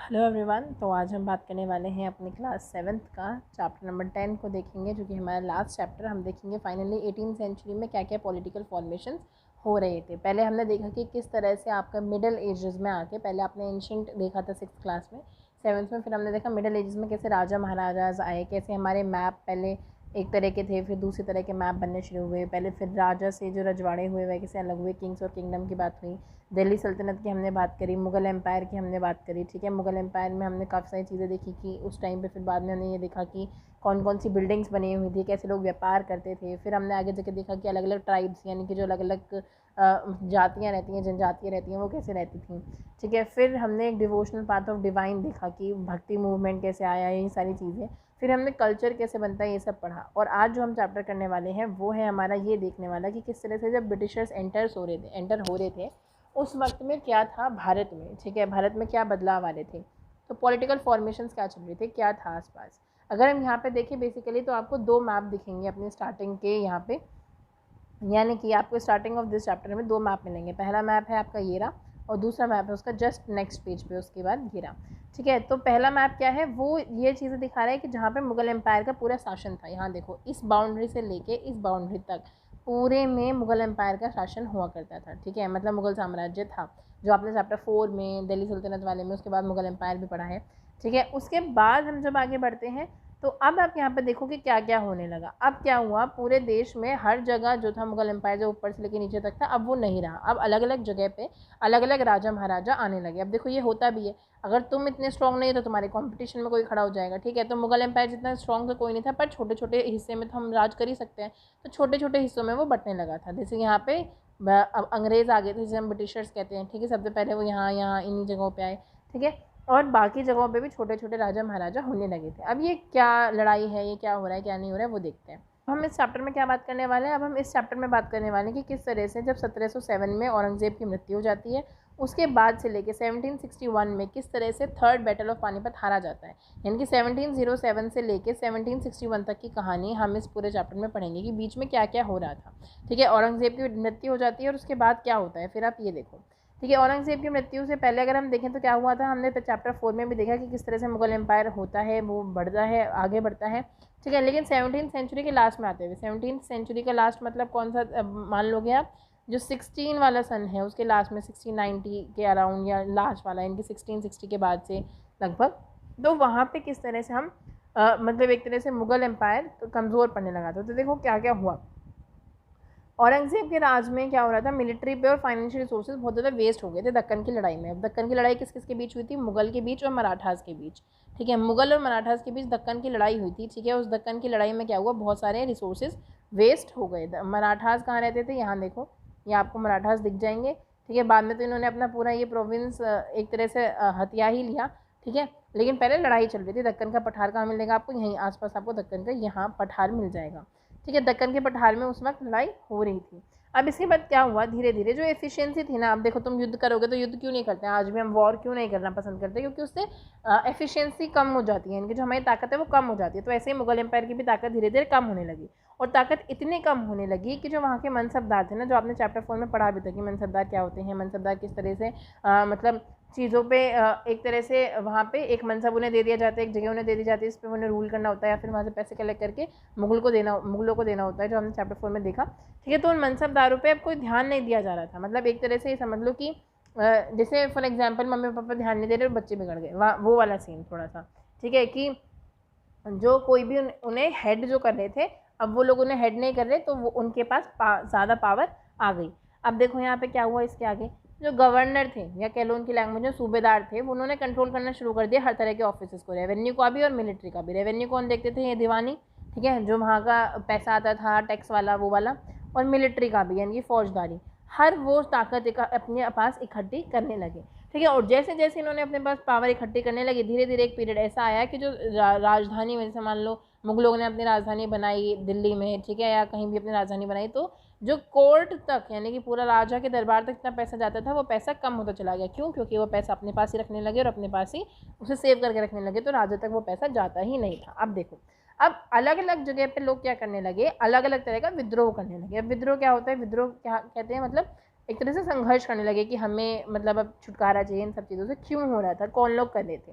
Hello everyone. तो आज हम बात करने वाले हैं अपनी क्लास 7th का चैप्टर नंबर 10 को देखेंगे, जो कि हमारा लास्ट चैप्टर। हम देखेंगे फाइनली 18th सेंचुरी में क्या क्या पॉलिटिकल फॉर्मेशंस हो रहे थे। पहले हमने देखा कि किस तरह से आपका मिडिल एजेस में आके, पहले आपने एंशिएंट देखा था 6th क्लास में, 7th में, फिर हमने देखा मिडिल एजेस में कैसे राजा महाराजाज आए, कैसे हमारे मैप पहले एक तरह के थे, फिर दूसरी तरह के मैप बनने शुरू हुए। पहले फिर राजा से जो रजवाड़े हुए वह कैसे अलग हुए, किंग्स और किंगडम की बात हुई। दिल्ली सल्तनत की हमने बात करी, मुग़ल एम्पायर की हमने बात करी। ठीक है, मुग़ल एम्पायर में हमने काफ़ी सारी चीज़ें देखी कि उस टाइम पे, फिर बाद में हमने ये देखा कि कौन कौन सी बिल्डिंग्स बनी हुई थी, कैसे लोग व्यापार करते थे। फिर हमने आगे जाके देखा कि अलग अलग ट्राइब्स, यानी कि जो अलग अलग जातियाँ रहती हैं, जनजातियाँ रहती हैं, वो कैसे रहती थी। ठीक है, फिर हमने एक डिवोशनल पाथ ऑफ डिवाइन देखा कि भक्ति मूवमेंट कैसे आया, ये सारी चीज़ें। फिर हमने कल्चर कैसे बनता है, ये सब पढ़ा। और आज जो हम चैप्टर करने वाले हैं वो है हमारा ये देखने वाला कि किस तरह से जब ब्रिटिशर्स एंटर हो रहे थे उस वक्त में क्या था भारत में। ठीक है, भारत में क्या बदलाव आ रहे थे, तो पॉलिटिकल फॉर्मेशंस क्या चल रहे थे, क्या था आसपास। अगर हम यहाँ पे देखें बेसिकली, तो आपको दो मैप दिखेंगे अपनी स्टार्टिंग के यहाँ पे, यानी कि आपको स्टार्टिंग ऑफ दिस चैप्टर में दो मैप मिलेंगे। पहला मैप है आपका ये रहा, और दूसरा मैप है उसका जस्ट नेक्स्ट पेज पे, उसके बाद ये रहा। ठीक है, तो पहला मैप क्या है, वो ये चीज़ें दिखा रहा है कि जहाँ पे मुग़ल एम्पायर का पूरा शासन था। यहाँ देखो, इस बाउंड्री से लेके इस बाउंड्री तक पूरे में मुग़ल एम्पायर का शासन हुआ करता था। ठीक है, मतलब मुग़ल साम्राज्य था, जो आपने चैप्टर 4 में दिल्ली सल्तनत वाले में, उसके बाद मुग़ल एम्पायर भी पढ़ा है। ठीक है, उसके बाद हम जब आगे बढ़ते हैं तो अब आप यहाँ पे देखो कि क्या क्या होने लगा। अब क्या हुआ, पूरे देश में हर जगह जो था मुग़ल एम्पायर, जो ऊपर से लेकर नीचे तक था, अब वो नहीं रहा। अब अलग अलग जगह पे अलग अलग राजा महाराजा आने लगे। अब देखो, ये होता भी है, अगर तुम इतने स्ट्रॉन्ग नहीं तो तुम्हारे कंपटीशन में कोई खड़ा हो जाएगा। ठीक है, तो मुग़ल एम्पायर जितना स्ट्रॉन्ग तो कोई नहीं था, पर छोटे छोटे हिस्से में तो हम राज कर ही सकते हैं। तो छोटे छोटे हिस्सों में वो बंटने लगा था। जैसे यहाँ पे अब अंग्रेज़ आ गए थे, जिसे हम ब्रिटिशर्स कहते हैं। ठीक है, सबसे पहले वो यहाँ यहाँ इन्हीं जगहों पर आए। ठीक है, और बाकी जगहों पे भी छोटे छोटे राजा महाराजा होने लगे थे। अब ये क्या लड़ाई है, ये क्या हो रहा है, क्या नहीं हो रहा है, वो देखते हैं। हम इस चैप्टर में क्या बात करने वाले हैं, अब हम इस चैप्टर में बात करने वाले हैं कि किस तरह से जब 1707 में औरंगज़ेब की मृत्यु हो जाती है, उसके बाद से लेके 1761 में किस तरह से थर्ड बैटल ऑफ पानीपत हारा जाता है। यानी कि 1707 से लेके 1761 तक की कहानी हम इस पूरे चैप्टर में पढ़ेंगे कि बीच में क्या क्या हो रहा था। ठीक है, औरंगज़ेब की मृत्यु हो जाती है और उसके बाद क्या होता है, फिर आप ये देखो। ठीक है, औरंगज़ेब की मृत्यु से पहले अगर हम देखें तो क्या हुआ था, हमने चैप्टर 4 में भी देखा कि किस तरह से मुग़ल एम्पायर होता है, वो बढ़ता है, आगे बढ़ता है। ठीक है, लेकिन 17th सेंचुरी के लास्ट में आते हुए, 17th सेंचुरी का लास्ट मतलब कौन सा, मान लोगे आप, जो 16 वाला सन है उसके लास्ट में, 1690 के अराउंड या लास्ट वाला, इनकी 1660 के बाद से लगभग, तो वहाँ पे किस तरह से हम मतलब एक तरह से मुग़ल एम्पायर कमज़ोर पड़ने लगा था। तो देखो क्या क्या हुआ। औरंगज़ेब के राज में क्या हो रहा था, मिलिट्री पे और फाइनेंशियल रिसोर्सेज बहुत ज़्यादा वेस्ट हो गए थे दक्कन की लड़ाई में। अब दक्कन की लड़ाई किस किस के बीच हुई थी, मुग़ल के बीच और मराठास के बीच। ठीक है, मुग़ल और मराठास के बीच दक्कन की लड़ाई हुई थी। ठीक है, उस दक्कन की लड़ाई में क्या हुआ, बहुत सारे रिसोर्सेज वेस्ट हो गए। मराठास कहाँ रहते थे, यहाँ देखो, ये आपको मराठास दिख जाएंगे। ठीक है, बाद में तो इन्होंने अपना पूरा ये प्रोविंस एक तरह से हथिया ही लिया। ठीक है, लेकिन पहले लड़ाई चल रही थी। दक्कन का पठार कहाँ मिलेगा आपको, यहीं आसपास आपको दक्कन का यहाँ पठार मिल जाएगा। ठीक है, दक्कन के पठार में उस वक्त लड़ाई हो रही थी। अब इसके बाद क्या हुआ, धीरे धीरे जो एफिशिएंसी थी ना, अब देखो तुम युद्ध करोगे तो युद्ध क्यों नहीं करते हैं, आज भी हम वॉर क्यों नहीं करना पसंद करते, क्योंकि उससे एफिशिएंसी कम हो जाती है, इनकी जो हमारी ताकत है वो कम हो जाती है। तो ऐसे ही मुग़ल एम्पायर की भी ताकत धीरे धीरे कम होने लगी, और ताकत इतनी कम होने लगी कि जो वहाँ के मनसबदार थे ना, जो आपने चैप्टर 4 में पढ़ा भी था कि मनसबदार क्या होते हैं, मनसबदार किस तरह से मतलब चीज़ों पे एक तरह से वहाँ पे एक मनसब उन्हें दे दिया जाता है, एक जगह उन्हें दे दी जाती है, इस पर उन्हें रूल करना होता है, या फिर वहाँ से पैसे कलेक्ट करके मुग़लों को देना होता है, जो हमने चैप्टर 4 में देखा। ठीक है, तो उन मनसबदारों पे अब कोई ध्यान नहीं दिया जा रहा था। मतलब एक तरह से ये समझ लो कि जैसे फॉर एग्जांपल मम्मी पापा ध्यान नहीं दे रहे और बच्चे बिगड़ गए, वो वाला सीन थोड़ा सा। ठीक है, कि जो कोई भी उन्हें हेड जो कर रहे थे, अब वो लोग उन्हें हेड नहीं कर रहे, तो वो उनके पास ज़्यादा पावर आ गई। अब देखो यहाँ पे क्या हुआ, इसके आगे जो गवर्नर थे, या कह लो उनकी लैंग्वेज में सूबेदार थे, वो उन्होंने कंट्रोल करना शुरू कर दिया हर तरह के ऑफिस को, रेवेन्यू का भी और मिलिट्री का भी। रेवेन्यू कौन देखते थे, ये दीवानी। ठीक है, जो वहाँ का पैसा आता था टैक्स वाला, वो वाला, और मिलिट्री का भी, यानी कि फौजदारी। हर वो ताकत अपने पास इकट्ठी करने लगे। ठीक है, और जैसे जैसे इन्होंने अपने पास पावर इकट्ठी करने लगे, धीरे धीरे एक पीरियड ऐसा आया कि जो राजधानी में, जैसे मान लो मुगलों ने अपनी राजधानी बनाई दिल्ली में, ठीक है, या कहीं भी अपनी राजधानी बनाई, तो जो कोर्ट तक, यानी कि पूरा राजा के दरबार तक इतना पैसा जाता था, वो पैसा कम होता चला गया। क्यों, क्योंकि वो पैसा अपने पास ही रखने लगे और अपने पास ही उसे सेव करके रखने लगे, तो राजा तक वो पैसा जाता ही नहीं था। अब देखो, अब अलग अलग जगह पे लोग क्या करने लगे, अलग अलग तरह का विद्रोह करने लगे। अब विद्रोह क्या होता है, विद्रोह क्या कहते हैं, मतलब एक तरह से संघर्ष करने लगे कि हमें मतलब अब छुटकारा चाहिए इन सब चीज़ों से। क्यों हो रहा था, कौन लोग कर रहे थे?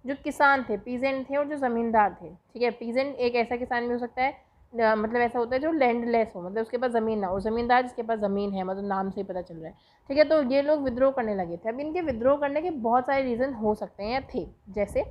जो किसान थे, पीजेंट थे, और जो ज़मींदार थे। ठीक है, पीजेंट एक ऐसा किसान भी हो सकता है, मतलब ऐसा होता है जो लैंडलेस हो, मतलब उसके पास ज़मीन ना हो। ज़मींदार जिसके पास ज़मीन है, मतलब नाम से ही पता चल रहा है। ठीक है, तो ये लोग विद्रोह करने लगे थे। अब इनके विद्रोह करने के बहुत सारे रीज़न हो सकते हैं या थे। जैसे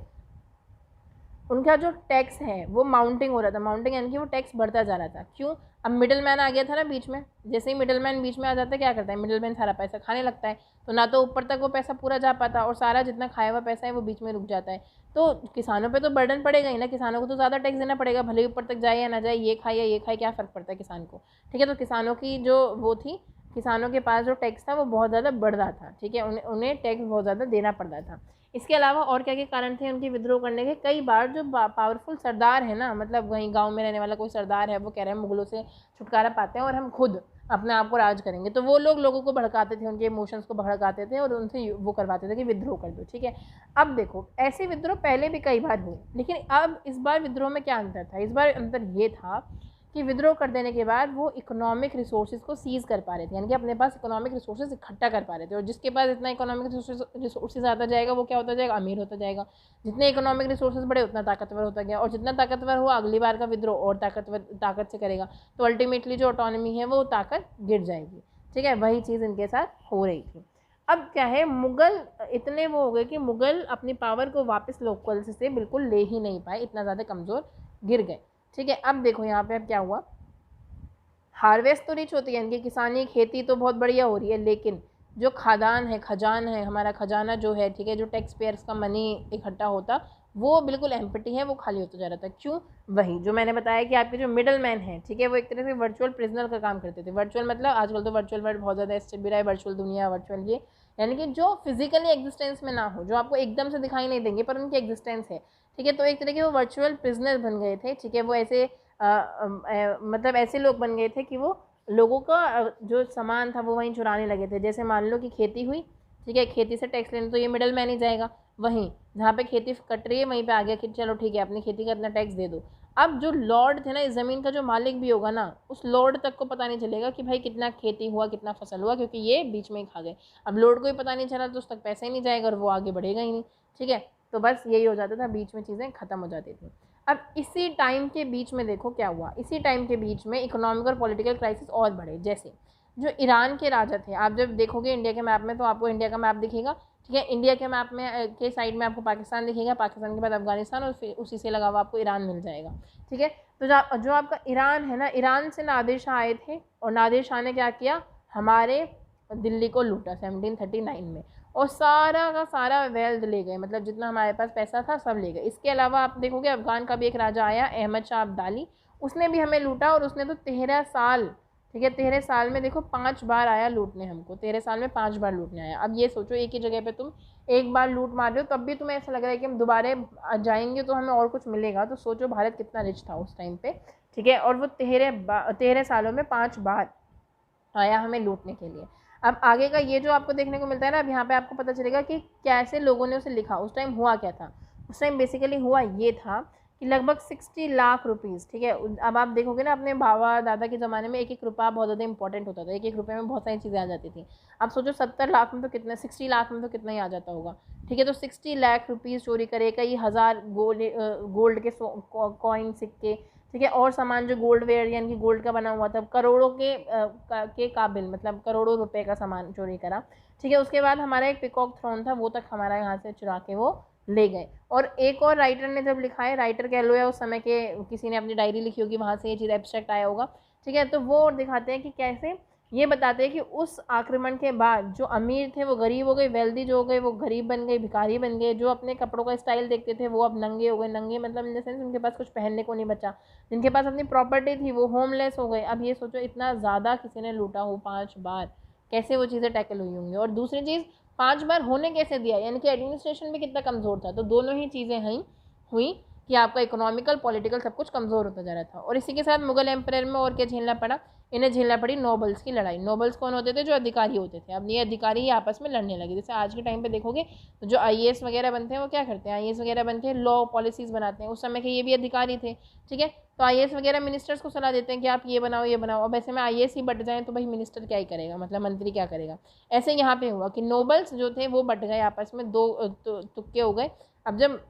उनका जो टैक्स है वो माउंटिंग हो रहा था। माउंटिंग यानी कि वो टैक्स बढ़ता जा रहा था। क्यों? अब मिडिल मैन आ गया था ना बीच में। जैसे ही मिडिल मैन बीच में आ जाता है, क्या करता है? मिडिल मैन सारा पैसा खाने लगता है। तो ना तो ऊपर तक वो पैसा पूरा जा पाता, और सारा जितना खाया हुआ पैसा है वो बीच में रुक जाता है। तो किसानों पे तो बर्डन पड़ेगा ही ना, किसानों को तो ज़्यादा टैक्स देना पड़ेगा, भले ही ऊपर तक जाए या ना जाए, ये खाए या ये खाए, क्या फ़र्क पड़ता है किसान को। ठीक है, तो किसानों की जो वो थी, किसानों के पास जो टैक्स था वो बहुत ज़्यादा बढ़ रहा था। ठीक है, उन्हें टैक्स बहुत ज़्यादा देना पड़ रहा था। इसके अलावा और क्या क्या कारण थे उनके विद्रोह करने के? कई बार जो पावरफुल सरदार है ना, मतलब वहीं गांव में रहने वाला कोई सरदार है, वो कह रहे हैं मुगलों से छुटकारा पाते हैं और हम खुद अपने आप को राज करेंगे, तो वो लोगों को भड़काते थे, उनके इमोशंस को भड़काते थे और उनसे वो करवाते थे कि विद्रोह कर दो। ठीक है, अब देखो ऐसे विद्रोह पहले भी कई बार हुए, लेकिन अब इस बार विद्रोह में क्या अंतर था? इस बार अंतर ये था कि विद्रोह कर देने के बाद वो इकोनॉमिक रिसोर्सेज को सीज कर पा रहे थे, यानी कि अपने पास इकोनॉमिक रिसोर्सेज इकट्ठा कर पा रहे थे। और जिसके पास इतना इकोनॉमिक रिसोर्सेज आता जाएगा वो क्या होता जाएगा? अमीर होता जाएगा। जितने इकोनॉमिक रिसोर्सेज बढ़े उतना ताकतवर होता गया, और जितना ताकतवर हुआ अगली बार का विद्रोह और ताकत से करेगा, तो अल्टीमेटली जो ऑटोनॉमी है वो ताकत गिर जाएगी। ठीक है, वही चीज़ इनके साथ हो रही थी। अब क्या है, मुगल इतने वो हो गए कि मुगल अपनी पावर को वापस लोकल से बिल्कुल ले ही नहीं पाए, इतना ज़्यादा कमज़ोर गिर गए। ठीक है, अब देखो यहाँ पे अब क्या हुआ, हार्वेस्ट तो रिच होती है, इनकी किसानी खेती तो बहुत बढ़िया हो रही है, लेकिन जो खादान है, खजान है, हमारा खजाना जो है, ठीक है, जो टैक्स पेयर्स का मनी इकट्ठा होता, वो बिल्कुल एम्प्टी है, वो खाली होता जा रहा था। क्यों? वही जो मैंने बताया कि आपके जो मिडल मैन है, ठीक है, वो एक तरह से वर्चुअल प्रिजनर का काम करते थे। वर्चुअल मतलब आजकल तो वर्चुअल वर्ड बहुत ज़्यादा इससे भी रहा है, वर्चुअल दुनिया, वर्चुअल ये, यानी कि जो फिजिकली एग्जिस्टेंस में ना हो, जो आपको एकदम से दिखाई नहीं देंगे पर उनकी एग्जिस्टेंस है। ठीक है, तो एक तरह के वो वर्चुअल प्रिजनर बन गए थे। ठीक है, वो ऐसे मतलब ऐसे लोग बन गए थे कि वो लोगों का जो सामान था वो वहीं चुराने लगे थे। जैसे मान लो कि खेती हुई, ठीक है, खेती से टैक्स लेने तो ये मिडल मैन ही जाएगा, वहीं जहाँ पे खेती कट रही है वहीं पे आ गया कि चलो ठीक है अपनी खेती का इतना टैक्स दे दो। अब जो लॉर्ड थे ना, इस ज़मीन का जो मालिक भी होगा ना, उस लॉर्ड तक को पता नहीं चलेगा कि भाई कितना खेती हुआ, कितना फसल हुआ, क्योंकि ये बीच में ही खा गए। अब लॉर्ड को ही पता नहीं चला तो उस तक पैसा ही नहीं जाएगा और वो आगे बढ़ेगा ही नहीं। ठीक है, तो बस यही हो जाता था, बीच में चीज़ें ख़त्म हो जाती थी। अब इसी टाइम के बीच में देखो क्या हुआ, इसी टाइम के बीच में इकोनॉमिक और पॉलिटिकल क्राइसिस और बढ़े। जैसे जो ईरान के राजा थे, आप जब देखोगे इंडिया के मैप में तो आपको इंडिया का मैप दिखेगा। ठीक है, इंडिया के मैप में के साइड में आपको पाकिस्तान दिखेगा, पाकिस्तान के बाद अफगानिस्तान, और फिर उसी से लगा हुआ आपको ईरान मिल जाएगा। ठीक है, तो जो आपका ईरान है ना, ईरान से नादिर शाह आए थे, और नादिर शाह ने क्या किया, हमारे दिल्ली को लूटा 1739 में, और सारा का सारा वेल्थ ले गए, मतलब जितना हमारे पास पैसा था सब ले गए। इसके अलावा आप देखोगे अफ़गान का भी एक राजा आया, अहमद शाह अब्दाली, उसने भी हमें लूटा, और उसने तो 13 साल, ठीक है, 13 साल में देखो 5 बार आया लूटने हमको, 13 साल में 5 बार लूटने आया। अब ये सोचो, एक ही जगह पे तुम एक बार लूट मार रहे हो, तब भी तुम्हें ऐसा लग रहा है कि हम दोबारा जाएंगे तो हमें और कुछ मिलेगा। तो सोचो भारत कितना रिच था उस टाइम पे। ठीक है, और वो 13 सालों में 5 बार आया हमें लूटने के लिए। अब आगे का ये जो आपको देखने को मिलता है ना, अब यहाँ पे आपको पता चलेगा कि कैसे लोगों ने उसे लिखा। उस टाइम हुआ क्या था, उस टाइम बेसिकली हुआ ये था कि लगभग 60 लाख रुपीज़, ठीक है, अब आप देखोगे ना अपने बाबा दादा के ज़माने में एक एक रुपया बहुत ज़्यादा इंपॉर्टेंट होता था, एक एक रुपये में बहुत सारी चीज़ें आ जाती थी। आप सोचो 70 लाख में तो कितना, 60 लाख में तो कितना ही आ जाता होगा। ठीक है, तो 60 लाख रुपीज़ चोरी करे, कई हज़ार गोल्ड के कॉइन, सिक्के, ठीक है, और सामान जो गोल्ड वेयर यानी कि गोल्ड का बना हुआ था, करोड़ों के काबिल, मतलब करोड़ों रुपए का सामान चोरी करा। ठीक है, उसके बाद हमारा एक पिकॉक थ्रोन था, वो तक हमारा यहाँ से चुरा के वो ले गए। और एक और राइटर ने जब लिखा है, राइटर कह लो या उस समय के किसी ने अपनी डायरी लिखी होगी, वहाँ से ये चीज़ एब्स्ट्रैक्ट आया होगा। ठीक है, तो वो दिखाते हैं कि कैसे, ये बताते हैं कि उस आक्रमण के बाद जो अमीर थे वो गरीब हो गए, वेल्दी जो हो गए वो गरीब बन गए, भिखारी बन गए, जो अपने कपड़ों का स्टाइल देखते थे वो अब नंगे हो गए। नंगे मतलब इन द सेंस उनके पास कुछ पहनने को नहीं बचा, जिनके पास अपनी प्रॉपर्टी थी वो होमलेस हो गए। अब ये सोचो इतना ज़्यादा किसी ने लूटा हो 5 बार, कैसे वो चीज़ें टैकल हुई होंगी। और दूसरी चीज़ 5 बार होने कैसे दिया, यानी कि एडमिनिस्ट्रेशन भी कितना कमज़ोर था। तो दोनों ही चीज़ें हुई कि आपका इकोनॉमिकल पॉलिटिकल सब कुछ कमज़ोर होता जा रहा था। और इसी के साथ मुगल एम्पायर में और क्या झेलना पड़ा, इन्हें झेलना पड़ी नोबल्स की लड़ाई। नोबल्स कौन होते थे? जो अधिकारी होते थे। अब ये अधिकारी ही आपस में लड़ने लगे। जैसे आज के टाइम पे देखोगे तो जो आईएएस वगैरह बनते हैं वो क्या करते हैं, आईएएस वगैरह बन के लॉ पॉलिसीज़ बनाते हैं। उस समय के ये भी अधिकारी थे। ठीक है, तो आईएएस वगैरह मिनिस्टर्स को सलाह देते हैं कि आप ये बनाओ। अब ऐसे में आईएएस ही बट जाएँ तो भाई मिनिस्टर क्या ही करेगा, मतलब मंत्री क्या करेगा। ऐसे यहाँ पे हुआ कि नोबल्स जो थे वो बट गए आपस में, दो तुक्के हो गए। अब जब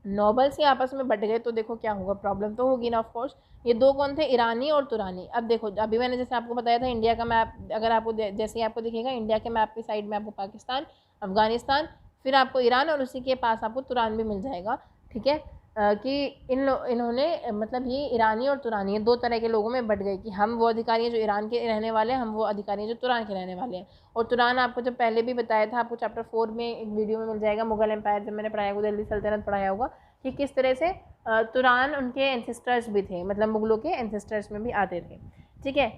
नोबल्स ही आपस में बट गए तो देखो क्या होगा, प्रॉब्लम तो होगी ना ऑफ कोर्स। ये दो कौन थे, ईरानी और तुरानी। अब देखो अभी मैंने जैसे आपको बताया था इंडिया का मैप, अगर आपको जैसे ही आपको दिखेगा इंडिया के मैप की साइड में आपको पाकिस्तान, अफगानिस्तान, फिर आपको ईरान और उसी के पास आपको तुरान भी मिल जाएगा। ठीक है, कि इन्होंने मतलब ये ईरानी और तुरानी ये दो तरह के लोगों में बट गए कि हम वो अधिकारी हैं जो ईरान के रहने वाले हैं, हम वो अधिकारी हैं जो तुरान के रहने वाले हैं। और तुरान आपको जब पहले भी बताया था, आपको चैप्टर 4 में एक वीडियो में मिल जाएगा, मुगल एम्पायर जब मैंने पढ़ाया होगा, दिल्ली सल्तनत पढ़ाया होगा कि किस तरह से तुरान उनके एंसेस्टर्स भी थे, मतलब मुगलों के एंसेस्टर्स में भी आते थे। ठीक है,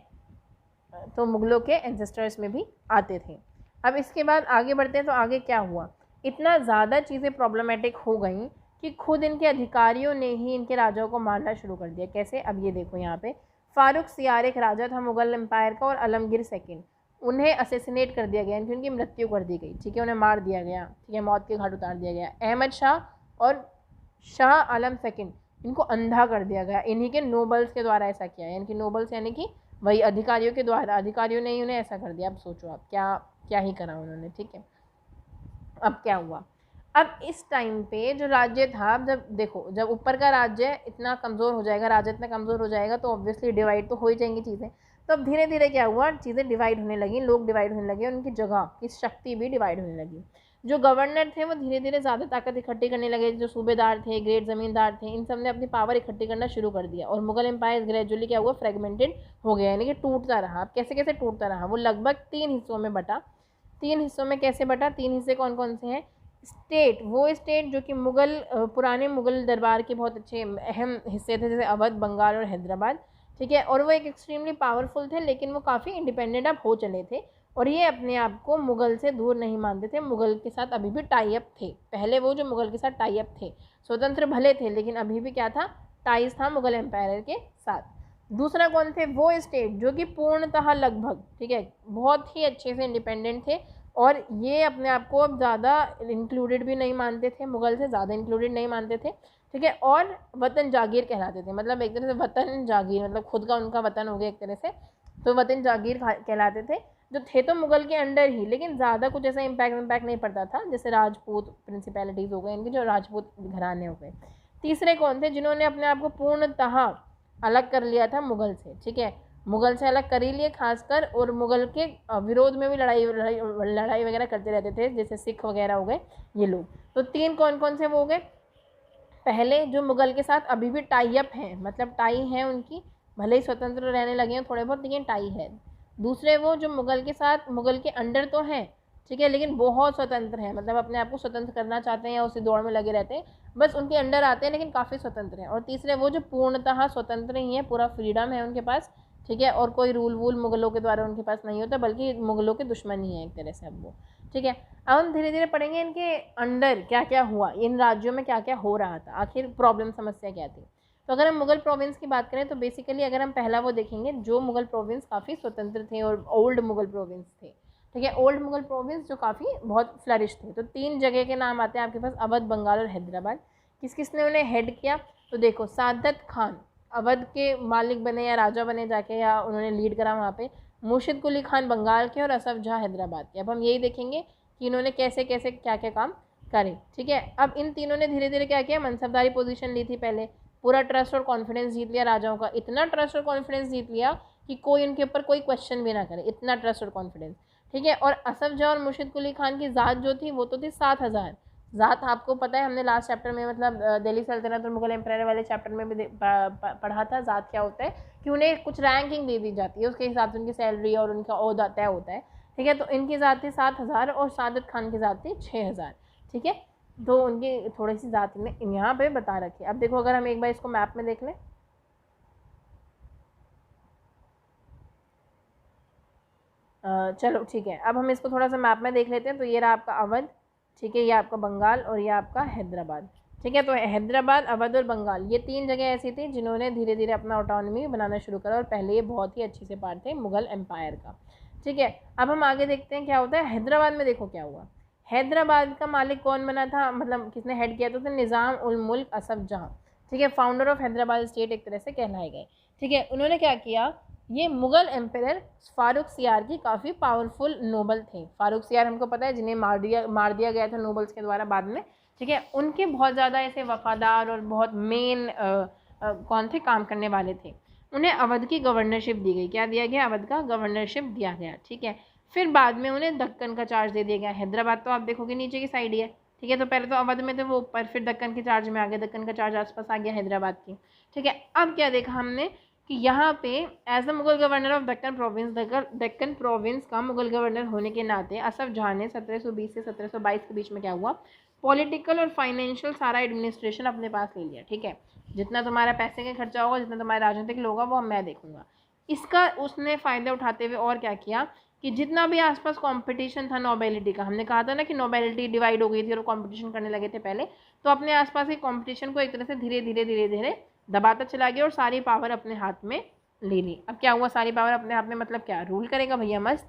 तो मुगलों के एंसेस्टर्स में भी आते थे। अब इसके बाद आगे बढ़ते हैं तो आगे क्या हुआ, इतना ज़्यादा चीज़ें प्रॉब्लमेटिक हो गई कि खुद इनके अधिकारियों ने ही इनके राजाओं को मारना शुरू कर दिया। कैसे, अब ये देखो यहाँ पे फारूक सियार एक राजा था मुगल एम्पायर का, और आलमगीर सेकंड, उन्हें असेसिनेट कर दिया गया, इनकी उनकी मृत्यु कर दी गई। ठीक है, उन्हें मार दिया गया। ठीक है, मौत के घाट उतार दिया गया। अहमद शाह और शाह आलम सेकंड, इनको अंधा कर दिया गया, इन्हीं के नोबल्स के द्वारा ऐसा किया, यानी कि नोबल्स यानी कि वही अधिकारियों के द्वारा, अधिकारियों ने ही उन्हें ऐसा कर दिया। अब सोचो आप क्या क्या ही करा उन्होंने। ठीक है, अब क्या हुआ, अब इस टाइम पे जो राज्य था, जब देखो जब ऊपर का राज्य इतना कमज़ोर हो जाएगा, राज्य इतना कमज़ोर हो जाएगा तो ऑब्वियसली डिवाइड तो हो ही जाएंगी चीज़ें। तो अब धीरे धीरे क्या हुआ, चीज़ें डिवाइड होने लगी, लोग डिवाइड होने लगे, उनकी जगह की शक्ति भी डिवाइड होने लगी। जो गवर्नर थे वो धीरे धीरे ज़्यादा ताकत इकट्ठी करने लगे, जो सूबेदार थे, ग्रेट ज़मींदार थे, इन सब ने अपनी पावर इकट्ठी करना शुरू कर दिया। और मुगल एम्पायर ग्रेजुअली क्या हुआ, फ्रेगमेंटेड हो गया, यानी कि टूटता रहा। अब कैसे कैसे टूटता रहा, वो लगभग 3 हिस्सों में बटा। 3 हिस्सों में कैसे बटा, 3 हिस्से कौन कौन से हैं, स्टेट, वो स्टेट जो कि मुगल पुराने मुगल दरबार के बहुत अच्छे अहम हिस्से थे, जैसे अवध, बंगाल और हैदराबाद। ठीक है, और वो एक एक्सट्रीमली पावरफुल थे, लेकिन वो काफ़ी इंडिपेंडेंट अब हो चले थे, और ये अपने आप को मुगल से दूर नहीं मानते थे, मुगल के साथ अभी भी टाई अप थे। पहले वो जो मुगल के साथ टाई अप थे, स्वतंत्र भले थे लेकिन अभी भी क्या था, टाइज था मुगल एम्पायर के साथ। दूसरा कौन थे, वो स्टेट जो कि पूर्णतः लगभग, ठीक है, बहुत ही अच्छे से इंडिपेंडेंट थे, और ये अपने आप को अब ज़्यादा इंक्लूडेड भी नहीं मानते थे, मुगल से ज़्यादा इंक्लूडेड नहीं मानते थे। ठीक है, और वतन जागीर कहलाते थे, मतलब एक तरह से वतन जागीर, मतलब खुद का उनका वतन हो गया एक तरह से, तो वतन जागीर कहलाते थे, जो थे तो मुगल के अंडर ही, लेकिन ज़्यादा कुछ ऐसा इम्पैक्ट नहीं पड़ता था, जैसे राजपूत प्रिंसिपैलिटीज़ हो गए, इनके जो राजपूत घराने हो गए। तीसरे कौन थे, जिन्होंने अपने आप को पूर्णतः अलग कर लिया था मुगल से। ठीक है, मुगल से अलग कर ही लिए खासकर, और मुगल के विरोध में भी लड़ाई वगैरह करते रहते थे, जैसे सिख वगैरह हो गए ये लोग। तो 3 कौन कौन से वो हो गए, पहले जो मुगल के साथ अभी भी टाई अप हैं, मतलब टाई है उनकी, भले ही स्वतंत्र रहने लगे हैं थोड़े बहुत, लेकिन टाई है। दूसरे वो जो मुगल के साथ मुगल के अंडर तो हैं, ठीक है, लेकिन बहुत स्वतंत्र हैं, मतलब अपने आप को स्वतंत्र करना चाहते हैं या उसी दौड़ में लगे रहते हैं, बस उनके अंडर आते हैं लेकिन काफ़ी स्वतंत्र हैं। और तीसरे वो जो पूर्णतः स्वतंत्र ही हैं, पूरा फ्रीडम है उनके पास। ठीक है, और कोई रूल वूल मुगलों के द्वारा उनके पास नहीं होता, बल्कि मुगलों के दुश्मन ही है एक तरह से अब वो। ठीक है, अब हम धीरे धीरे पढ़ेंगे इनके अंडर क्या क्या हुआ, इन राज्यों में क्या क्या हो रहा था, आखिर प्रॉब्लम समस्या क्या थी। तो अगर हम मुगल प्रोविंस की बात करें तो बेसिकली अगर हम पहला वो देखेंगे, जो मुगल प्रोविंस काफ़ी स्वतंत्र थे और ओल्ड मुगल प्रोविंस थे। ठीक है, ओल्ड मुगल प्रोविंस जो काफ़ी बहुत फ्लरिश थे। तो 3 जगह के नाम आते हैं आपके पास, अवध, बंगाल और हैदराबाद। किस किस ने उन्हें हेड किया, तो देखो सादत खान अवध के मालिक बने या राजा बने जाके, या उन्होंने लीड करा वहाँ पे। मुर्शिद कुली खान बंगाल के, और असफ जहाँ हैदराबाद के। अब हम यही देखेंगे कि इन्होंने कैसे कैसे क्या क्या काम करे। ठीक है, अब इन तीनों ने धीरे धीरे क्या किया, मनसबदारी पोजीशन ली थी पहले, पूरा ट्रस्ट और कॉन्फिडेंस जीत लिया राजाओं का, इतना ट्रस्ट और कॉन्फिडेंस जीत लिया कि कोई उनके ऊपर कोई क्वेश्चन भी ना करे, इतना ट्रस्ट और कॉन्फिडेंस। ठीक है, और असफ जहाँ और मुर्शिद कुली खान की ज़ात जो थी वो तो थी 7,000 ज़ात। आपको पता है हमने लास्ट चैप्टर में, मतलब दिल्ली सल्तनत और मुगल एम्पायर वाले चैप्टर में भी पढ़ा था ज़ात क्या होता है, कि उन्हें कुछ रैंकिंग दे दी जाती है, उसके हिसाब से उनकी सैलरी और उनका ओहदा तय होता है। ठीक है, तो इनकी ज़ात थी 7,000 और सादत खान की ज़ात थी 6,000। ठीक है, तो उनकी थोड़ी सी ज़ात ने यहाँ पे बता रखी है। अब देखो अगर हम एक बार इसको मैप में देख लें, चलो ठीक है, अब हम इसको थोड़ा सा मैप में देख लेते हैं। तो ये रहा आपका अवध, ठीक है, ये आपका बंगाल, और ये आपका हैदराबाद। ठीक है, तो हैदराबाद, अवध और बंगाल, ये 3 जगह ऐसी थी जिन्होंने धीरे धीरे अपना ऑटोनॉमी बनाना शुरू करा, और पहले ये बहुत ही अच्छे से पार्ट थे मुगल एम्पायर का। ठीक है, अब हम आगे देखते हैं क्या होता है हैदराबाद में। देखो क्या हुआ, हैदराबाद का मालिक कौन बना था, मतलब किसने हेड किया था, तो निज़ाम उल मुल्क असफ जहाँ। ठीक है, फाउंडर ऑफ हैदराबाद स्टेट एक तरह से कहलाए गए। ठीक है, उन्होंने क्या किया, ये मुग़ल एम्परर फारूक सियार की काफ़ी पावरफुल नोबल थे। फारूक सियार हमको पता है जिन्हें मार दिया गया था नोबल्स के द्वारा बाद में। ठीक है, उनके बहुत ज़्यादा ऐसे वफादार और बहुत मेन कौन थे, काम करने वाले थे। उन्हें अवध की गवर्नरशिप दी गई। क्या दिया गया, अवध का गवर्नरशिप दिया गया। ठीक है, फिर बाद में उन्हें दक्कन का चार्ज दे दिया गया। हैदराबाद तो आप देखोगे नीचे की साइड ही है। ठीक है, तो पहले तो अवध में थे वो ऊपर, फिर दक्कन के चार्ज में आ गया, दक्कन का चार्ज आसपास आ गया हैदराबाद की। ठीक है, अब क्या देखा हमने कि यहाँ पे as the Mughal governor of Deccan province, Deccan province का मुगल गवर्नर होने के नाते असफ जहाँ ने 1720 से 1722 के बीच में क्या हुआ, पॉलिटिकल और फाइनेंशियल सारा एडमिनिस्ट्रेशन अपने पास ले लिया। ठीक है, जितना तुम्हारा पैसे का खर्चा होगा, जितना तुम्हारा राजनीतिक होगा, वो मैं देखूंगा। इसका उसने फ़ायदा उठाते हुए और क्या किया कि जितना भी आसपास कंपटीशन था नोबेलिटी का, हमने कहा था ना कि नोबेलिटी डिवाइड हो गई थी और कंपटीशन करने लगे थे पहले, तो अपने आसपास के कंपटीशन को एक तरह से धीरे धीरे दबाता चला गया और सारी पावर अपने हाथ में ले ली। अब क्या हुआ, सारी पावर अपने हाथ में, मतलब क्या, रूल करेगा भैया मस्त।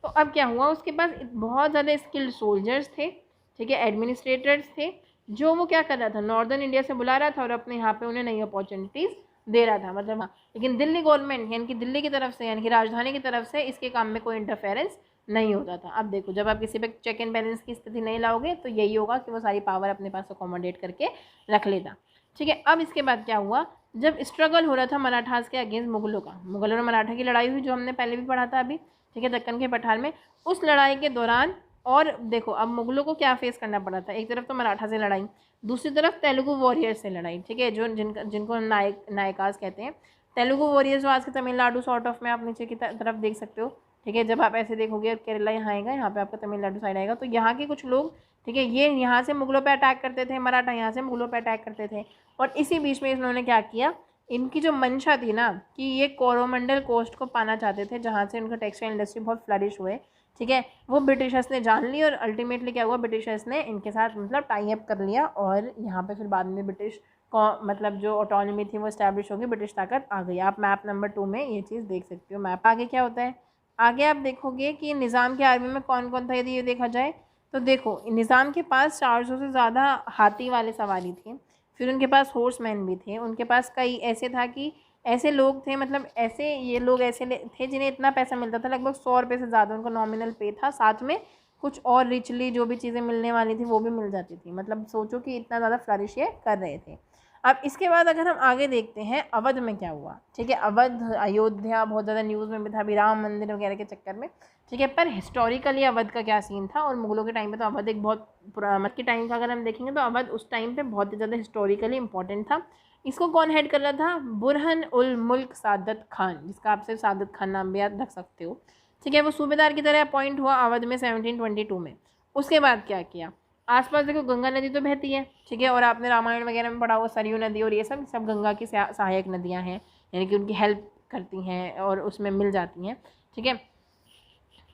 तो अब क्या हुआ, उसके पास बहुत ज़्यादा स्किल्ड सोल्जर्स थे। ठीक है, एडमिनिस्ट्रेटर्स थे, जो वो क्या कर रहा था, नॉर्दर्न इंडिया से बुला रहा था और अपने यहाँ पे उन्हें नई अपॉर्चुनिटीज़ दे रहा था। मतलब हाँ, लेकिन दिल्ली गवर्नमेंट यानी कि दिल्ली की तरफ से, यानी कि राजधानी की तरफ से इसके काम में कोई इंटरफेरेंस नहीं होता था। अब देखो, जब आप किसी पे चेक एंड बैलेंस की स्थिति नहीं लाओगे तो यही होगा कि वो सारी पावर अपने पास अकोमोडेट करके रख लेता। ठीक है, अब इसके बाद क्या हुआ, जब स्ट्रगल हो रहा था मराठास के अगेंस्ट मुगलों का, मुगलों और मराठा की लड़ाई हुई जो हमने पहले भी पढ़ा था अभी। ठीक है, दक्कन के पठार में, उस लड़ाई के दौरान, और देखो अब मुगलों को क्या फेस करना पड़ा था, एक तरफ तो मराठा से लड़ाई, दूसरी तरफ तेलुगु वॉरियर्स से लड़ाई। ठीक है, जो जिनको नायकास कहते हैं, तेलुगु वॉरियर्स जो आज के तमिलनाडु सॉर्ट ऑफ में आप नीचे की तरफ देख सकते हो। ठीक है, जब आप ऐसे देखोगे केरला यहाँ आएगा, यहाँ पे आपका तमिलनाडु साइड आएगा, तो यहाँ के कुछ लोग, ठीक है, ये यहाँ से मुगलों पे अटैक करते थे, मराठा यहाँ से मुगलों पे अटैक करते थे। और इसी बीच में इन्होंने क्या किया, इनकी जो मंशा थी ना कि ये कोरोमंडल कोस्ट को पाना चाहते थे, जहाँ से उनका टेक्सटाइल इंडस्ट्री बहुत फ्लरिश हुए। ठीक है, वो ब्रिटिशर्स ने जान ली और अल्टीमेटली क्या हुआ, ब्रिटिशर्स ने इनके साथ मतलब टाई अप कर लिया और यहाँ पे फिर बाद में ब्रिटिश को मतलब जो ऑटोनॉमी थी वो इस्टेब्लिश होगी, ब्रिटिश ताकत आ गई। आप मैप नंबर 2 में ये चीज़ देख सकते हो। मैप आगे क्या होता है, आगे आप देखोगे कि निज़ाम की आर्मी में कौन कौन था। यदि ये देखा जाए तो देखो, निज़ाम के पास 400 से ज़्यादा हाथी वाले सवारी थे, फिर उनके पास हॉर्समैन भी थे, उनके पास कई ऐसे था कि ऐसे लोग थे, मतलब ऐसे ये लोग ऐसे थे जिन्हें इतना पैसा मिलता था, लगभग 100 रुपये से ज़्यादा उनको नॉमिनल पे था, साथ में कुछ और रिचली जो भी चीज़ें मिलने वाली थी वो भी मिल जाती थी। मतलब सोचो कि इतना ज़्यादा फ्लरिश ये कर रहे थे। अब इसके बाद अगर हम आगे देखते हैं अवध में क्या हुआ। ठीक है, अवध, अयोध्या बहुत ज़्यादा न्यूज़ में भी था, अभी राम मंदिर वगैरह के चक्कर में। ठीक है, पर हिस्टोरिकली अवध का क्या सीन था, और मुगलों के टाइम पे तो अवध एक बहुत पुराना के टाइम का अगर हम देखेंगे तो अवध उस टाइम पे बहुत ही ज़्यादा हिस्टोरिकली इंपॉर्टेंट था। इसको कौन हेड कर रहा था, बुरहन उल मुल्क सादत खान, जिसका आप सिर्फ सादत खान नाम भी याद रख सकते हो। ठीक है, वो सूबेदार की तरह अपॉइंट हुआ अवध में 1722 में। उसके बाद क्या किया, आसपास देखो गंगा नदी तो बहती है। ठीक है, और आपने रामायण वगैरह में पढ़ा हुआ सरयू नदी और ये सब गंगा की सहायक नदियाँ हैं, यानी कि उनकी हेल्प करती हैं और उसमें मिल जाती हैं। ठीक है,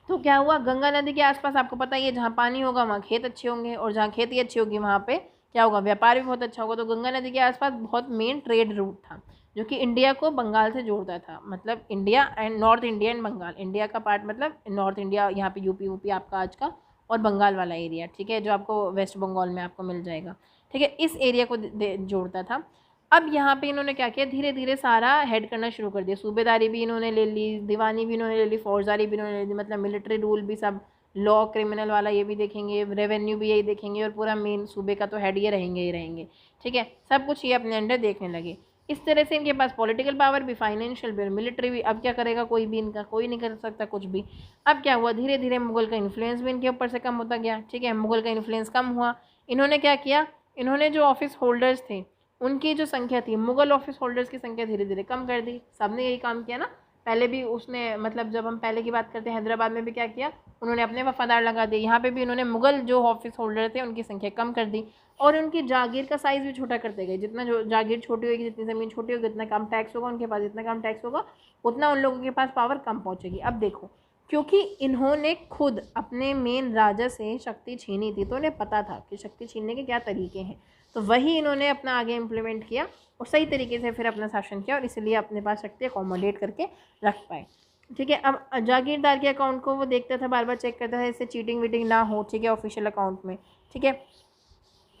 तो क्या हुआ, गंगा नदी के आसपास आपको पता ही है जहाँ पानी होगा वहाँ खेत अच्छे होंगे, और जहाँ खेती अच्छी होगी वहाँ पे क्या होगा, व्यापार भी बहुत अच्छा होगा। तो गंगा नदी के आसपास बहुत मेन ट्रेड रूट था जो कि इंडिया को बंगाल से जोड़ता था। मतलब India and north India and Bengal, India का पार्ट मतलब नॉर्थ इंडिया, यहाँ पे यूपी आपका आज का, और बंगाल वाला एरिया। ठीक है, जो आपको वेस्ट बंगाल में आपको मिल जाएगा। ठीक है, इस एरिया को जोड़ता था। अब यहाँ पे इन्होंने क्या किया, धीरे धीरे सारा हेड करना शुरू कर दिया। सूबेदारी भी इन्होंने ले ली, दीवानी भी इन्होंने ले ली, फौजदारी भी इन्होंने ले ली, मतलब मिलिट्री रूल भी सब, लॉ क्रिमिनल वाला ये भी देखेंगे, रेवेन्यू भी यही देखेंगे, और पूरा मेन सूबे का तो हेड ये रहेंगे ही रहेंगे। ठीक है, सब कुछ ये अपने अंडर देखने लगे। इस तरह से इनके पास पॉलिटिकल पावर भी, फाइनेंशियल भी, मिलिट्री भी। अब क्या करेगा कोई भी, इनका कोई नहीं कर सकता कुछ भी। अब क्या हुआ, धीरे धीरे मुगल का इन्फ्लुएंस भी इनके ऊपर से कम होता गया। ठीक है, मुगल का इन्फ्लुएंस कम हुआ, इन्होंने क्या किया, इन्होंने जो ऑफिस होल्डर्स थे उनकी जो संख्या थी, मुगल ऑफिस होल्डर्स की संख्या धीरे धीरे कम कर दी। सबने यही काम किया ना, पहले भी उसने, मतलब जब हम पहले की बात करते हैं हैदराबाद में भी क्या किया, उन्होंने अपने वफादार लगा दिए। यहाँ पे भी उन्होंने मुगल जो ऑफिस होल्डर थे उनकी संख्या कम कर दी, और उनकी जागीर का साइज़ भी छोटा करते गए। जितना जो जागीर छोटी होगी, जितनी ज़मीन छोटी होगी, उतना कम टैक्स होगा उनके पास, जितना कम टैक्स होगा उतना उन लोगों के पास पावर कम पहुँचेगी। अब देखो, क्योंकि इन्होंने खुद अपने मेन राजा से शक्ति छीनी थी, तो उन्हें पता था कि शक्ति छीनने के क्या तरीके हैं, तो वही इन्होंने अपना आगे इम्प्लीमेंट किया और सही तरीके से फिर अपना शासन किया, और इसलिए अपने पास शक्ति अकोमोडेट करके रख पाए। ठीक है, अब जागीरदार के अकाउंट को वो देखता था, बार बार चेक करता था, इससे चीटिंग वीटिंग ना हो। ठीक है, ऑफिशियल अकाउंट में। ठीक है,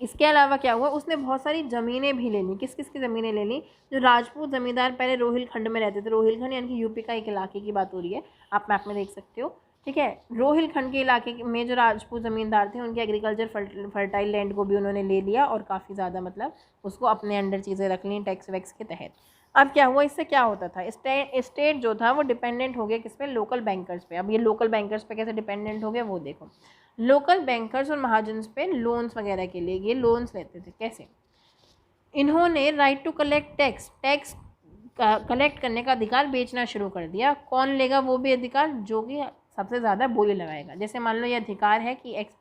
इसके अलावा क्या हुआ, उसने बहुत सारी ज़मीनें भी ले ली। किस किस की ज़मीनें ले ली? जो राजपूत ज़मींदार पहले रोहिलखंड में रहते थे, रोहिलखंड यानी कि यूपी का एक इलाके की बात हो रही है, आप मैप में देख सकते हो, ठीक है। रोहिलखंड के इलाके में जो राजपूत ज़मींदार थे उनके एग्रीकल्चर फर्टाइल लैंड को भी उन्होंने ले लिया और काफ़ी ज़्यादा मतलब उसको अपने अंडर चीज़ें रख ली टैक्स वैक्स के तहत। अब क्या हुआ, इससे क्या होता था, स्टेट जो था वो डिपेंडेंट हो गया किस पे? लोकल बैंकर्स पे। अब ये लोकल बैंकर्स पे कैसे डिपेंडेंट हो गया वो देखो। लोकल बैंकर्स और महाजन्स पे लोन्स वगैरह के लिए ये लोन्स लेते थे। कैसे? इन्होंने right to collect tax collect करने का अधिकार बेचना शुरू कर दिया। कौन लेगा वो भी अधिकार? जो कि सबसे ज़्यादा बोली लगाएगा। जैसे मान लो ये अधिकार है कि एक्स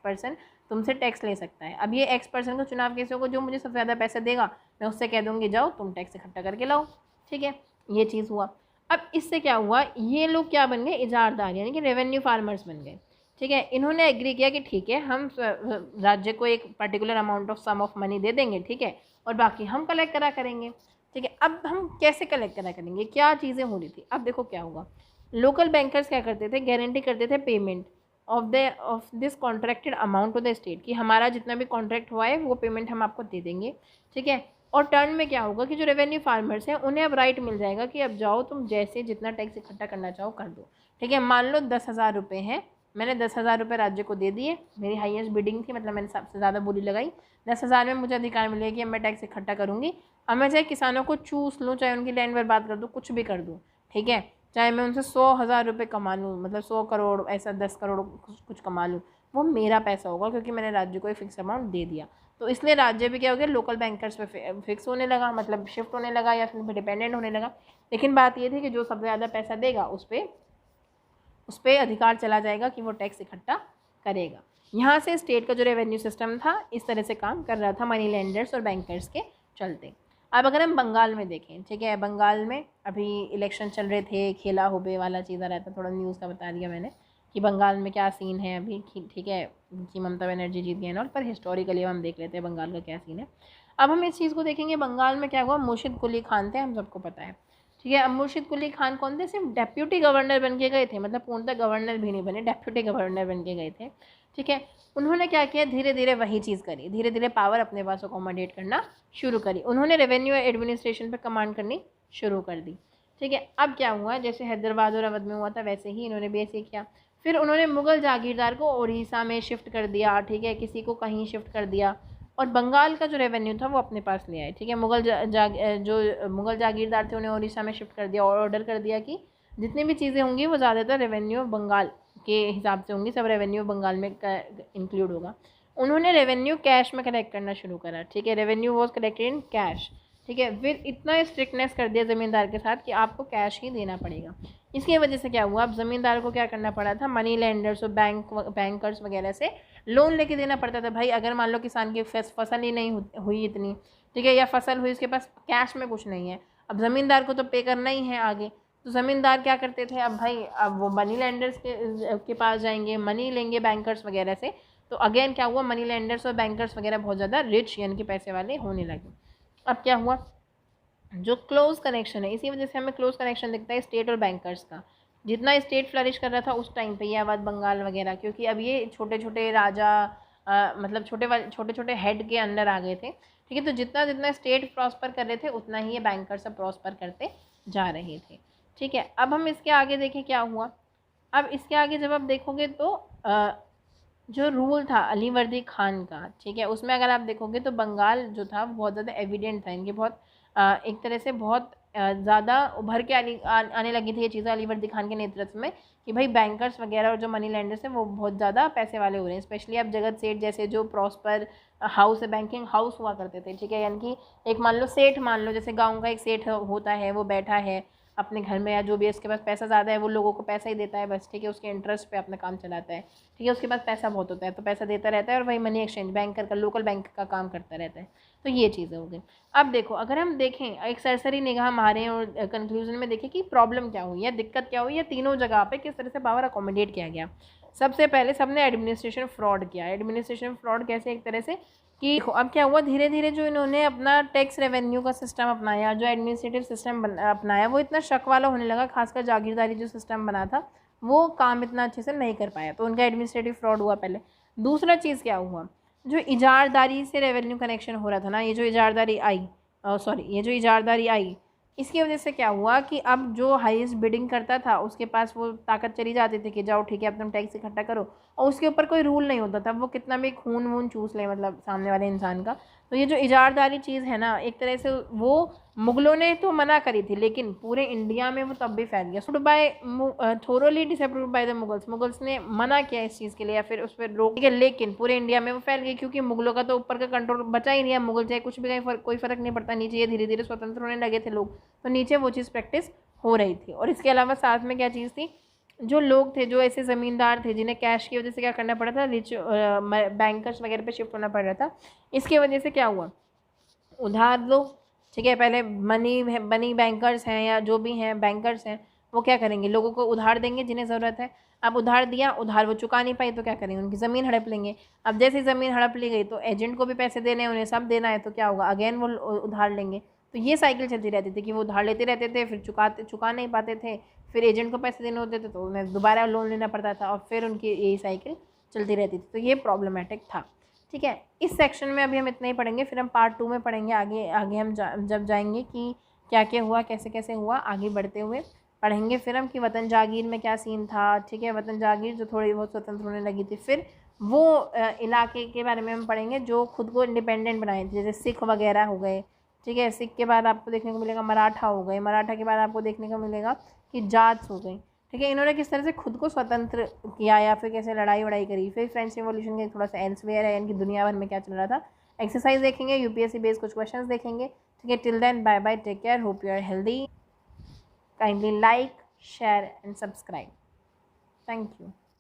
पर्सन तुमसे टैक्स ले सकता है। अब ये एक्स पर्सन को चुनाव कैसे होगा? जो मुझे सबसे ज़्यादा पैसा देगा मैं उससे कह दूँगी जाओ तुम टैक्स इकट्ठा करके लाओ, ठीक है। ये चीज़ हुआ। अब इससे क्या हुआ, ये लोग क्या बन गए? इजारदार, यानी कि रेवेन्यू फार्मर्स बन गए, ठीक है। इन्होंने एग्री किया कि ठीक है हम राज्य को एक particular amount of sum of money दे देंगे, ठीक है, और बाकी हम कलेक्ट करा करेंगे, ठीक है। अब हम कैसे कलेक्ट करा करेंगे, क्या चीज़ें हो रही थी? अब देखो क्या होगा, लोकल बैंकर्स क्या करते थे? गारंटी करते थे payment of this contracted amount to the state, कि हमारा जितना भी कॉन्ट्रैक्ट हुआ है वो पेमेंट हम आपको दे देंगे, ठीक है। और टर्न में क्या होगा कि जो रेवेन्यू फार्मर्स हैं उन्हें अब राइट मिल जाएगा कि अब जाओ तुम जैसे जितना टैक्स इकट्ठा करना चाहो कर दो, ठीक है। मान लो 10,000 रुपये हैं, मैंने 10,000 रुपये राज्य को दे दिए, मेरी हाईएस्ट बिडिंग थी, मतलब मैंने सबसे ज़्यादा बोली लगाई, 10,000 में मुझे अधिकार मिलेगा कि अब मैं टैक्स इकट्ठा करूँगी। अब मैं चाहे किसानों को चूस लूँ, चाहे उनकी लैंड बर्बाद कर दूँ, कुछ भी कर दूँ, ठीक है, चाहे मैं उनसे 100,000 रुपये कमा लूँ, मतलब 100 करोड़ ऐसा 10 करोड़ कुछ कमा लूँ, वो मेरा पैसा होगा क्योंकि मैंने राज्य को एक फिक्स अमाउंट दे दिया। तो इसलिए राज्य भी क्या हो गया, लोकल बैंकर्स पे फिक्स होने लगा, मतलब शिफ्ट होने लगा या फिर डिपेंडेंट होने लगा। लेकिन बात ये थी कि जो सबसे ज़्यादा पैसा देगा उस पर अधिकार चला जाएगा कि वो टैक्स इकट्ठा करेगा। यहाँ से स्टेट का जो रेवेन्यू सिस्टम था इस तरह से काम कर रहा था मनी लेंडर्स और बैंकर्स के चलते। अब अगर हम बंगाल में देखें, ठीक है, बंगाल में अभी इलेक्शन चल रहे थे, खेला होबे वाला चीज़ आ रहा था, थोड़ा न्यूज़ का बता दिया मैंने कि बंगाल में क्या सीन है अभी, ठीक है, कि ममता बनर्जी जीत गए और, पर हिस्टोरिकली हम देख लेते हैं बंगाल का क्या सीन है। अब हम इस चीज़ को देखेंगे, बंगाल में क्या हुआ, मुर्शिद कुली खान थे, हम सबको पता है, ठीक है। अब मुर्शिद कुली खान कौन थे? सिर्फ डेप्यूटी गवर्नर बन के गए थे, मतलब पूर्णतः गवर्नर भी नहीं बने, डेप्यूटी गवर्नर बन के गए थे, ठीक है। उन्होंने क्या किया, धीरे धीरे वही चीज़ करी, धीरे धीरे पावर अपने पास अकोमोडेट करना शुरू करी। उन्होंने रेवेन्यू एडमिनिस्ट्रेशन पर कमांड करनी शुरू कर दी, ठीक है। अब क्या हुआ, जैसे हैदराबाद और अवध में हुआ था वैसे ही इन्होंने भी ऐसे किया। फिर उन्होंने मुग़ल जागीरदार को उड़ीसा में शिफ्ट कर दिया, ठीक है, किसी को कहीं शिफ्ट कर दिया, और बंगाल का जो रेवेन्यू था वो अपने पास ले आए, ठीक है। जो मुग़ल जागीरदार थे उन्हें उड़ीसा में शिफ्ट कर दिया और ऑर्डर कर दिया कि जितनी भी चीज़ें होंगी वो ज़्यादातर रेवेन्यू बंगाल के हिसाब से होंगी, सब रेवेन्यू बंगाल में इंक्लूड होगा। उन्होंने रेवेन्यू कैश में कलेक्ट करना शुरू करा, ठीक है, revenue was collected in cash, ठीक है। फिर इतना स्ट्रिक्टनेस कर दिया ज़मींदार के साथ कि आपको कैश ही देना पड़ेगा। इसकी वजह से क्या हुआ, अब ज़मींदार को क्या करना पड़ा था, मनी लेंडर्स और बैंकर्स वगैरह से लोन लेके देना पड़ता था। भाई अगर मान लो किसान की फसल ही नहीं हुई इतनी, ठीक है, या फसल हुई उसके पास कैश में कुछ नहीं है, अब ज़मींदार को तो पे करना ही है आगे, तो ज़मींदार क्या करते थे, अब भाई अब वो मनी लेंडर्स के पास जाएंगे, मनी लेंगे बैंकर्स वगैरह से। तो अगेन क्या हुआ, मनी लेंडर्स और बैंकर्स वगैरह बहुत ज़्यादा रिच यानी कि पैसे वाले होने लगे। अब क्या हुआ, जो क्लोज कनेक्शन है, इसी वजह से हमें क्लोज कनेक्शन दिखता है स्टेट और बैंकर्स का। जितना स्टेट फ्लरिश कर रहा था उस टाइम पे, ये अवध बंगाल वगैरह, क्योंकि अब ये छोटे छोटे राजा मतलब छोटे छोटे हेड के अंडर आ गए थे, ठीक है। तो जितना जितना स्टेट प्रॉस्पर कर रहे थे उतना ही ये बैंकर्स सब प्रॉस्पर करते जा रहे थे, ठीक है। अब हम इसके आगे देखें क्या हुआ। अब इसके आगे जब आप देखोगे तो जो रूल था अली वर्दी खान का, ठीक है, उसमें अगर आप देखोगे तो बंगाल जो था वो बहुत ज़्यादा एविडेंट था, इनके बहुत एक तरह से बहुत ज़्यादा उभर के आने लगी थी ये चीज़ें अली वर्दी खान के नेतृत्व में, कि भाई बैंकर्स वगैरह और जो मनी लेंडर्स हैं वो बहुत ज़्यादा पैसे वाले हो रहे हैं। स्पेशली अब जगत सेठ जैसे जो प्रॉस्पर हाउस है, बैंकिंग हाउस हुआ करते थे, ठीक है, यानी कि एक मान लो सेठ, मान लो जैसे गाँव का एक सेठ होता है, वो बैठा है अपने घर में या जो भी है, उसके पास पैसा ज़्यादा है, वो लोगों को पैसा ही देता है बस, ठीक है, उसके इंटरेस्ट पे अपना काम चलाता है, ठीक है, उसके पास पैसा बहुत होता है तो पैसा देता रहता है और वही मनी एक्सचेंज बैंकर का, लोकल बैंक का काम करता रहता है। तो ये चीज़ें हो गई। अब देखो अगर हम देखें एक सरसरी निगाह मारें और कंक्लूजन में देखें कि प्रॉब्लम क्या हुई या दिक्कत क्या हुई या तीनों जगह पे किस तरह से पावर अकोमोडेट किया गया। सबसे पहले सबने एडमिनिस्ट्रेशन फ्रॉड किया। एडमिनिस्ट्रेशन फ्रॉड कैसे, एक तरह से कि अब क्या हुआ, धीरे धीरे जो इन्होंने अपना टैक्स रेवेन्यू का सिस्टम अपनाया, जो एडमिनिस्ट्रेटिव सिस्टम अपनाया, वो इतना शक वाला होने लगा, खासकर जागीरदारी जो सिस्टम बना था वो काम इतना अच्छे से नहीं कर पाया, तो उनका एडमिनिस्ट्रेटिव फ्रॉड हुआ पहले। दूसरा चीज़ क्या हुआ, जो इजारदारी से रेवेन्यू कनेक्शन हो रहा था ना, ये जो इजारदारी आई, ये जो इजारदारी आई, इसकी वजह से क्या हुआ कि अब जो हाईएस्ट बिडिंग करता था उसके पास वो ताकत चली जाती थी कि जाओ ठीक है अब तुम टैक्स इकट्ठा करो, और उसके ऊपर कोई रूल नहीं होता था, वो कितना भी खून वून चूस ले मतलब सामने वाले इंसान का। तो ये जो इजारदारी चीज़ है ना, एक तरह से वो मुग़लों ने तो मना करी थी, लेकिन पूरे इंडिया में वो तब भी फैल गया। By thoroughly disapproved by the Mughals ने मना किया इस चीज़ के लिए या फिर उस पर रोक, ठीक है, लेकिन पूरे इंडिया में वो फैल गई क्योंकि मुग़लों का तो ऊपर का कंट्रोल बचा ही नहीं है। मुग़ल चाहे कुछ भी कहीं कोई फ़र्क नहीं पड़ता, नीचे ये धीरे धीरे स्वतंत्र होने लगे थे लोग, तो नीचे वो चीज़ प्रैक्टिस हो रही थी। और इसके अलावा साथ में क्या चीज़ थी, जो लोग थे, जो ऐसे ज़मींदार थे जिन्हें कैश की वजह से क्या करना पड़ा था, रिच बैंकर्स वगैरह पे शिफ्ट होना पड़ रहा था, इसकी वजह से क्या हुआ, उधार लो, ठीक है, पहले मनी बैंकर्स हैं या जो भी हैं बैंकर्स हैं, वो क्या करेंगे, लोगों को उधार देंगे जिन्हें ज़रूरत है। अब उधार दिया, उधार वो चुका नहीं पाई तो क्या करेंगे, उनकी ज़मीन हड़प लेंगे। अब जैसे ज़मीन हड़प ली गई तो एजेंट को भी पैसे देने हैं, उन्हें सब देना है, तो क्या होगा, अगेन वो उधार लेंगे। तो ये साइकिल चलती रहती थी कि वो उधार लेते रहते थे, फिर चुका नहीं पाते थे, फिर एजेंट को पैसे देने होते थे तो उन्हें दोबारा लोन लेना पड़ता था, और फिर उनकी यही साइकिल चलती रहती थी। तो ये प्रॉब्लमेटिक था, ठीक है। इस सेक्शन में अभी हम इतना ही पढ़ेंगे, फिर हम पार्ट 2 में पढ़ेंगे आगे हम जब जाएंगे कि क्या क्या हुआ, कैसे कैसे हुआ, आगे बढ़ते हुए पढ़ेंगे फिर हम कि वतन जागीर में क्या सीन था, ठीक है। वतन जागीर जो थोड़ी बहुत स्वतंत्र होने लगी थी, फिर वो इलाके के बारे में हम पढ़ेंगे जो खुद को इंडिपेंडेंट बनाए थे, जैसे सिख वगैरह हो गए, ठीक है। सिख के बाद आपको देखने को मिलेगा मराठा हो गए, मराठा के बाद आपको देखने को मिलेगा कि जाट्स हो गई, ठीक है। इन्होंने किस तरह से खुद को स्वतंत्र किया या फिर कैसे लड़ाई वड़ाई करी। फिर फ्रेंच रिवॉल्यूशन के थोड़ा सा एल्सवेयर है, यानी कि दुनिया भर में क्या चल रहा था। एक्सरसाइज देखेंगे, यूपीएससी बेस्ड कुछ क्वेश्चंस देखेंगे, ठीक है। Till then bye bye, take care, hope you are healthy, kindly like, share and subscribe. Thank you.